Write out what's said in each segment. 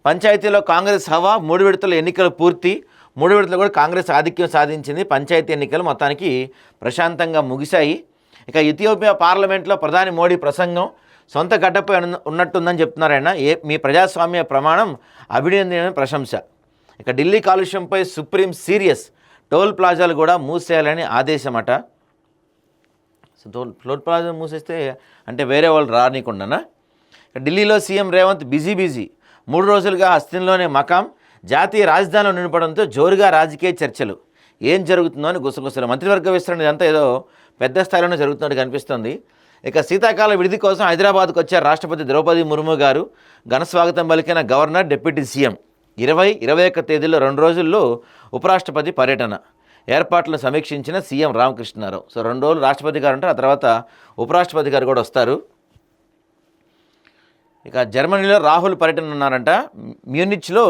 పంచాయతీలో కాంగ్రెస్ హవా, 3 విడతల ఎన్నికలు పూర్తి. 3 విడతలు కూడా కాంగ్రెస్ ఆధిక్యం సాధించింది. పంచాయతీ ఎన్నికలు మొత్తానికి ప్రశాంతంగా ముగిశాయి. ఇక ఇథియోపియా పార్లమెంట్లో ప్రధాని మోడీ ప్రసంగం సొంత గడ్డపై ఉన్నట్టుందని చెప్తున్నారు ఆయన. మీ ప్రజాస్వామ్య ప్రమాణం అభినందనీయమైన ప్రశంస. ఇక ఢిల్లీ కాలుష్యంపై సుప్రీం సీరియస్, టోల్ ప్లాజాలు కూడా మూసేయాలని ఆదేశమట. సో టోల్ ప్లాజా మూసేస్తే అంటే వేరే వాళ్ళు రానికుండానా? ఢిల్లీలో సీఎం రేవంత్ బిజీ 3 రోజులుగా హస్తిన్లోనే మకాం. జాతీయ రాజధానిలో నిలబడంతో జోరుగా రాజకీయ చర్చలు. ఏం జరుగుతుందో అని గుసగుసలు. మంత్రివర్గ విస్తరణ ఇదంతా ఏదో పెద్ద స్థాయిలోనే జరుగుతున్నట్టు కనిపిస్తుంది. ఇక శీతాకాల విడిది కోసం హైదరాబాద్కు వచ్చారు రాష్ట్రపతి ద్రౌపది ముర్ము గారు. ఘన స్వాగతం పలికిన గవర్నర్, డిప్యూటీ సీఎం. 20-21 తేదీల్లో 2 రోజుల్లో ఉపరాష్ట్రపతి పర్యటన. ఏర్పాట్లను సమీక్షించిన సీఎం రామకృష్ణారావు. సో 2 రోజులు రాష్ట్రపతి గారు ఉంటారు, ఆ తర్వాత ఉపరాష్ట్రపతి గారు కూడా వస్తారు. ఇక జర్మనీలో రాహుల్ పర్యటన ఉన్నారంట. మ్యూనిచ్లో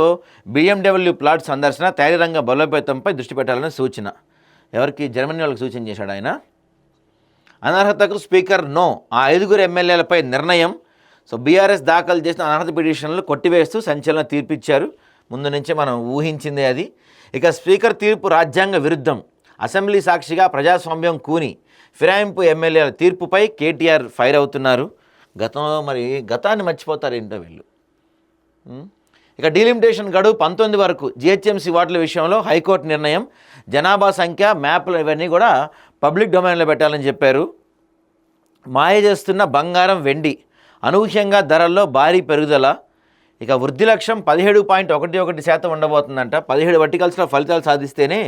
BMW ప్లాట్ సందర్శన, తయారీ రంగ బలోపేతంపై దృష్టి పెట్టాలని సూచన. ఎవరికి? జర్మనీ వాళ్ళకి సూచన చేశాడు ఆయన. అనర్హతకు స్పీకర్ నో, ఆ 5 ఎమ్మెల్యేలపై నిర్ణయం. సో బీఆర్ఎస్ దాఖలు చేసిన అనర్హత పిటిషన్లు కొట్టివేస్తూ సంచలన తీర్పిచ్చారు. ముందు నుంచే మనం ఊహించిందే అది. ఇక స్పీకర్ తీర్పు రాజ్యాంగ విరుద్ధం, అసెంబ్లీ సాక్షిగా ప్రజాస్వామ్యం కూని. ఫిరాయింపు ఎమ్మెల్యేల తీర్పుపై కేటీఆర్ ఫైర్ అవుతున్నారు. గతంలో మరి గతాన్ని మర్చిపోతారు ఏంటో వీళ్ళు. ఇక డీలిమిటేషన్ గడువు 19 వరకు జిహెచ్ఎంసీ వార్డుల విషయంలో హైకోర్టు నిర్ణయం. జనాభా సంఖ్య, మ్యాప్లు ఇవన్నీ కూడా పబ్లిక్ డొమైన్లో పెట్టాలని చెప్పారు. మాయ చేస్తున్న బంగారం, వెండి అనూహ్యంగా ధరల్లో భారీ పెరుగుదల. ఇక వృద్ధి లక్ష్యం 17.11% ఉండబోతుందంట. 17 వర్టికల్స్లో ఫలితాలు సాధిస్తేనే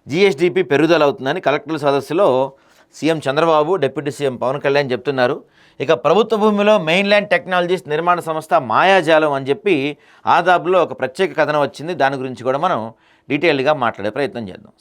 జీఎస్డీపీ పెరుగుదల అవుతుందని కలెక్టర్ల సదస్సులో CM Chandrababu, deputy CM Pawan Kalyan చెప్తున్నారు. ఇక ప్రభుత్వ భూమిలో మెయిన్ల్యాండ్ టెక్నాలజీస్ నిర్మాణ సంస్థ మాయాజాలం అని చెప్పి ఆదాబ్లో ఒక ప్రత్యేక కథనం వచ్చింది. దాని గురించి కూడా మనం డీటెయిల్గా మాట్లాడే ప్రయత్నం చేద్దాం.